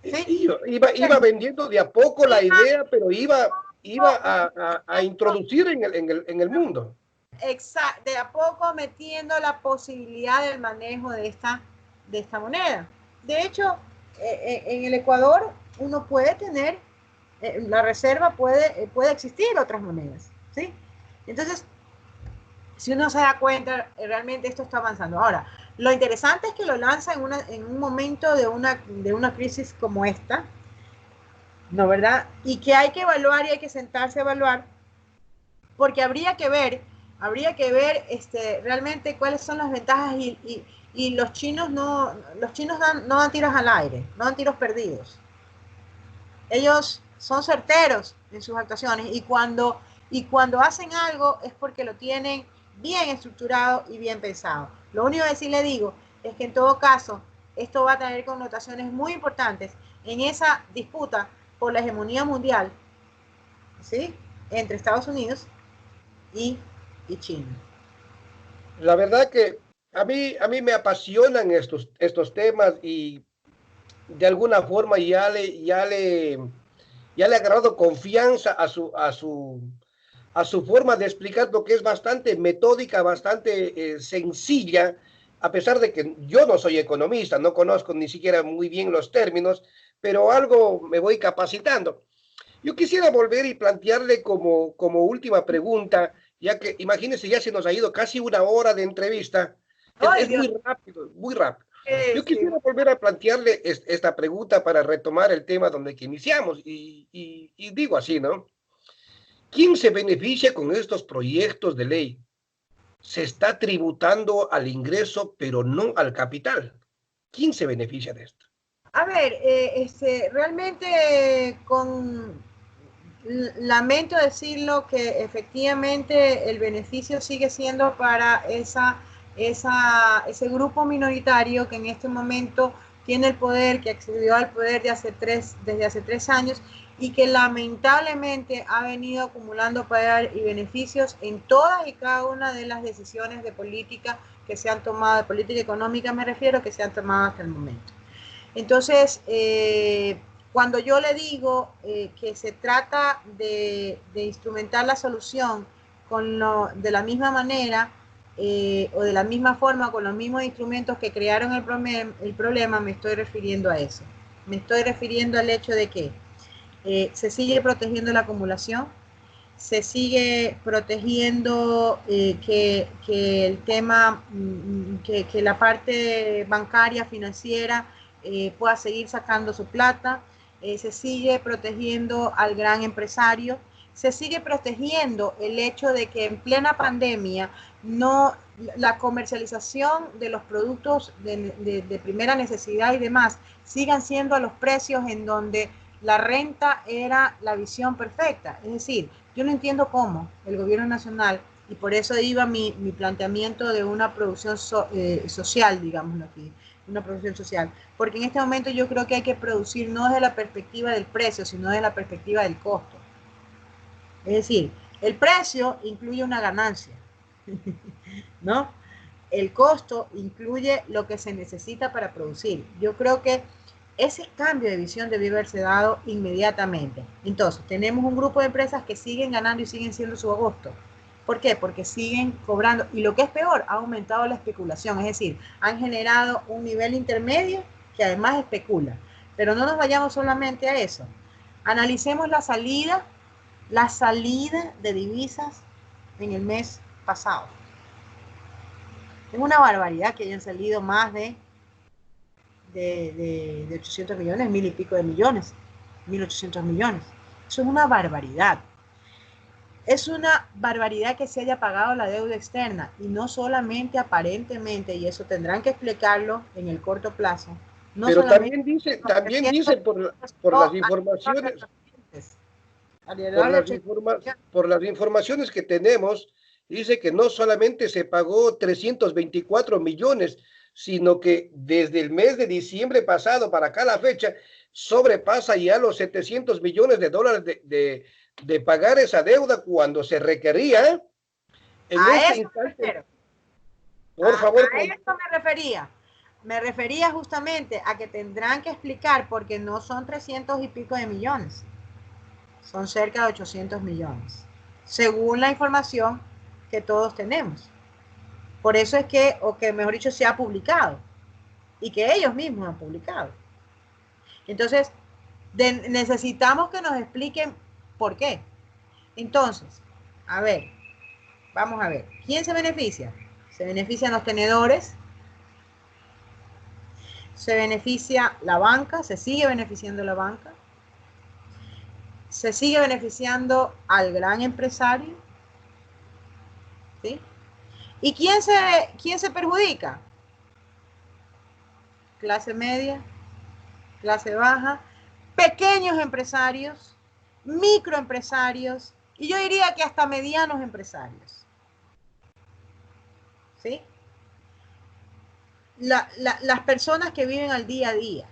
¿Sí? Iba vendiendo de a poco la idea, pero iba a introducir en el mundo. Exacto, de a poco metiendo la posibilidad del manejo de esta moneda. De hecho, en el Ecuador uno puede tener, la reserva puede existir otras monedas, ¿sí? Entonces, si uno se da cuenta, realmente esto está avanzando. Ahora, lo interesante es que lo lanza en un momento de una crisis como esta, ¿no, verdad? Y que hay que evaluar y hay que sentarse a evaluar, porque habría que ver realmente cuáles son las ventajas y los chinos no dan tiros al aire, no dan tiros perdidos. Ellos son certeros en sus actuaciones y cuando hacen algo es porque lo tienen bien estructurado y bien pensado. Lo único que sí le digo es que en todo caso esto va a tener connotaciones muy importantes en esa disputa por la hegemonía mundial, ¿sí?, entre Estados Unidos y China. La verdad que a mí me apasionan estos temas y de alguna forma ya le he agarrado confianza a su forma de explicar, porque es bastante metódica, bastante sencilla, a pesar de que yo no soy economista, no conozco ni siquiera muy bien los términos, pero algo me voy capacitando. Yo quisiera volver y plantearle como última pregunta, ya que imagínense, ya se nos ha ido casi una hora de entrevista, es muy rápido, muy rápido. Yo quisiera volver a plantearle esta pregunta para retomar el tema donde que iniciamos, y digo así, ¿no? ¿Quién se beneficia con estos proyectos de ley? Se está tributando al ingreso, pero no al capital. ¿Quién se beneficia de esto? A ver, realmente lamento decirlo que efectivamente el beneficio sigue siendo para ese grupo minoritario que en este momento tiene el poder, que accedió al poder desde hace 3 años y que lamentablemente ha venido acumulando poder y beneficios en todas y cada una de las decisiones de política que se han tomado, de política económica me refiero, que se han tomado hasta el momento. Entonces, cuando yo le digo que se trata de instrumentar la solución de la misma manera o de la misma forma, con los mismos instrumentos que crearon el problema, me estoy refiriendo a eso. Me estoy refiriendo al hecho de que Se sigue protegiendo la acumulación, se sigue protegiendo que el tema, que la parte bancaria, financiera, pueda seguir sacando su plata, se sigue protegiendo al gran empresario, se sigue protegiendo el hecho de que en plena pandemia la comercialización de los productos de primera necesidad y demás sigan siendo a los precios en donde la renta era la visión perfecta. Es decir, yo no entiendo cómo el gobierno nacional, y por eso iba mi planteamiento de una producción social, digámoslo aquí, una producción social, porque en este momento yo creo que hay que producir no desde la perspectiva del precio, sino desde la perspectiva del costo. Es decir, el precio incluye una ganancia, ¿no? El costo incluye lo que se necesita para producir. Yo creo que ese cambio de visión debió haberse dado inmediatamente. Entonces, tenemos un grupo de empresas que siguen ganando y siguen siendo su agosto. ¿Por qué? Porque siguen cobrando. Y lo que es peor, ha aumentado la especulación. Es decir, han generado un nivel intermedio que además especula. Pero no nos vayamos solamente a eso. Analicemos la salida de divisas en el mes pasado. Es una barbaridad que hayan salido más de 800 millones, 1000 y pico de millones, 1800 millones. Eso es una barbaridad. Es una barbaridad que se haya pagado la deuda externa y no solamente aparentemente, y eso tendrán que explicarlo en el corto plazo. No Pero también dice por las informaciones que tenemos, dice que no solamente se pagó 324 millones, sino que desde el mes de diciembre pasado para acá la fecha sobrepasa ya los 700 millones de dólares de pagar esa deuda cuando se requería. En este instante, por favor. A eso me refería. Me refería justamente a que tendrán que explicar porque no son 300 y pico de millones. Son cerca de 800 millones, según la información que todos tenemos. Por eso es que, o que mejor dicho, se ha publicado y que ellos mismos han publicado. Entonces, necesitamos que nos expliquen por qué. Entonces, a ver, vamos a ver, ¿quién se beneficia? Se benefician los tenedores, se beneficia la banca, se sigue beneficiando la banca, se sigue beneficiando al gran empresario, ¿sí? ¿Y quién se perjudica? Clase media, clase baja, pequeños empresarios, microempresarios, y yo diría que hasta medianos empresarios. ¿Sí? Las personas que viven al día a día,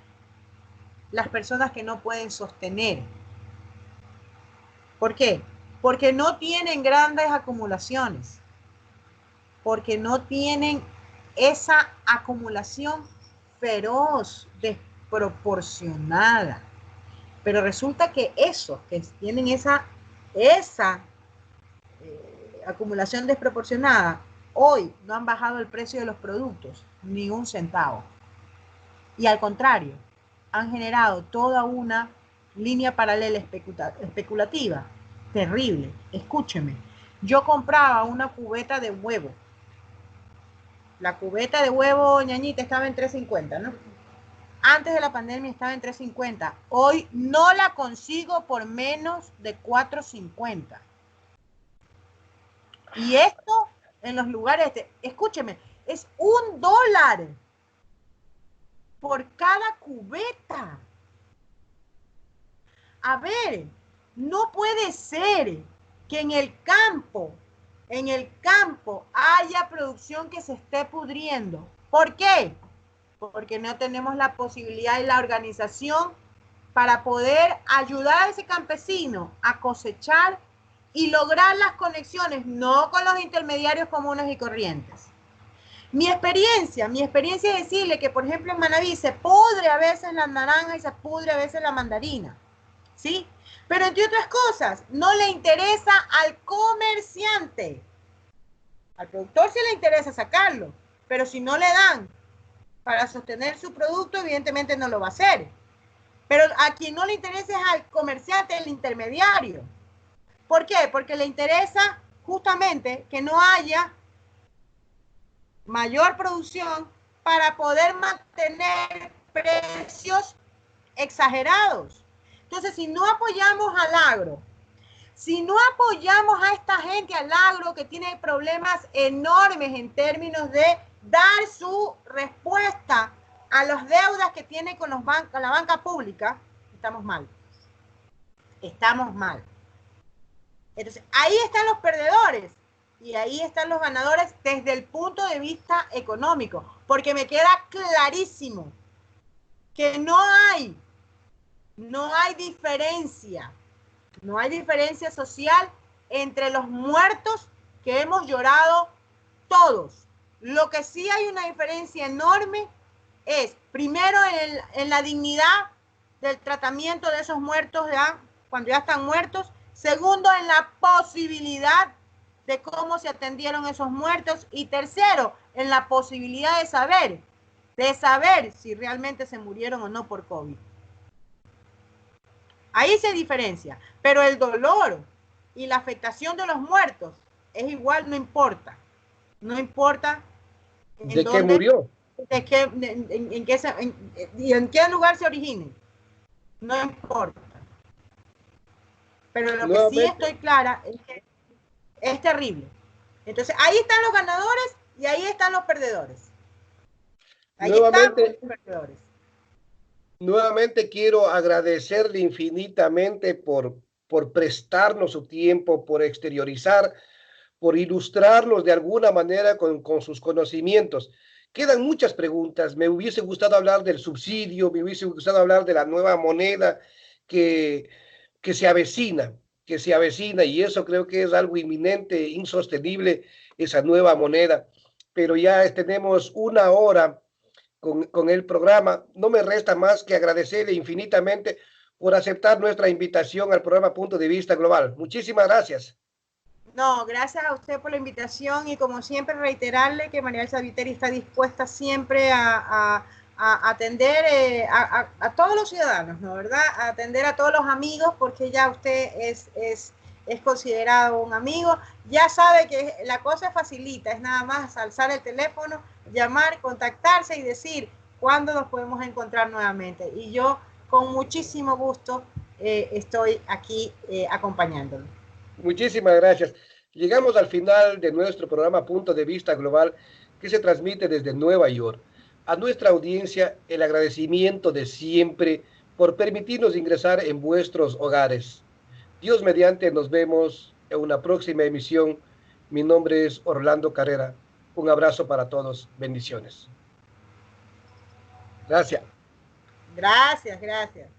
las personas que no pueden sostener. ¿Por qué? Porque no tienen grandes acumulaciones, porque no tienen esa acumulación feroz, desproporcionada. Pero resulta que esos que tienen esa acumulación desproporcionada, hoy no han bajado el precio de los productos ni un centavo. Y al contrario, han generado toda una línea paralela especulativa terrible. Escúcheme, yo compraba una cubeta de huevo. La cubeta de huevo, ñañita, estaba en $3.50, ¿no? Antes de la pandemia estaba en $3.50. Hoy no la consigo por menos de $4.50. Y esto en los lugares, escúcheme, es $1 por cada cubeta. A ver, no puede ser que en el campo haya producción que se esté pudriendo. ¿Por qué? Porque no tenemos la posibilidad y la organización para poder ayudar a ese campesino a cosechar y lograr las conexiones, no con los intermediarios comunes y corrientes. Mi experiencia es decirle que, por ejemplo, en Manaví se pudre a veces la naranja y se pudre a veces la mandarina, ¿sí? Pero entre otras cosas, no le interesa al comerciante. Al productor sí le interesa sacarlo, pero si no le dan para sostener su producto, evidentemente no lo va a hacer. Pero a quien no le interesa es al comerciante, el intermediario. ¿Por qué? Porque le interesa justamente que no haya mayor producción para poder mantener precios exagerados. Entonces, si no apoyamos al agro, si no apoyamos a esta gente, al agro, que tiene problemas enormes en términos de dar su respuesta a las deudas que tiene con la banca pública, estamos mal. Estamos mal. Entonces, ahí están los perdedores y ahí están los ganadores desde el punto de vista económico, porque me queda clarísimo que no hay diferencia, no hay diferencia social entre los muertos que hemos llorado todos. Lo que sí hay una diferencia enorme es, primero, en la dignidad del tratamiento de esos muertos ya, cuando ya están muertos. Segundo, en la posibilidad de cómo se atendieron esos muertos. Y tercero, en la posibilidad de saber si realmente se murieron o no por COVID. Ahí se diferencia. Pero el dolor y la afectación de los muertos es igual, no importa. No importa ¿De qué murió? en qué lugar se origine. No importa. Pero lo que sí estoy clara es que es terrible. Entonces, ahí están los ganadores y ahí están los perdedores. Ahí están los perdedores. Nuevamente quiero agradecerle infinitamente por prestarnos su tiempo, por exteriorizar, por ilustrarnos de alguna manera con sus conocimientos. Quedan muchas preguntas. Me hubiese gustado hablar del subsidio, me hubiese gustado hablar de la nueva moneda que, que se avecina, y eso creo que es algo inminente, insostenible, esa nueva moneda. Pero ya tenemos una hora con el programa. No me resta más que agradecerle infinitamente por aceptar nuestra invitación al programa Punto de Vista Global. Muchísimas gracias. No, gracias a usted por la invitación y como siempre reiterarle que María Elsa Viteri está dispuesta siempre a atender a todos los ciudadanos, ¿no? ¿Verdad? A atender a todos los amigos, porque ya usted es considerado un amigo. Ya sabe que la cosa facilita, es nada más alzar el teléfono, llamar, contactarse y decir cuándo nos podemos encontrar nuevamente. Y yo con muchísimo gusto estoy aquí acompañándolo. Muchísimas gracias. Llegamos al final de nuestro programa Punto de Vista Global, que se transmite desde Nueva York. A nuestra audiencia, el agradecimiento de siempre por permitirnos ingresar en vuestros hogares. Dios mediante, nos vemos en una próxima emisión. Mi nombre es Orlando Carrera. Un abrazo para todos. Bendiciones. Gracias. Gracias, gracias.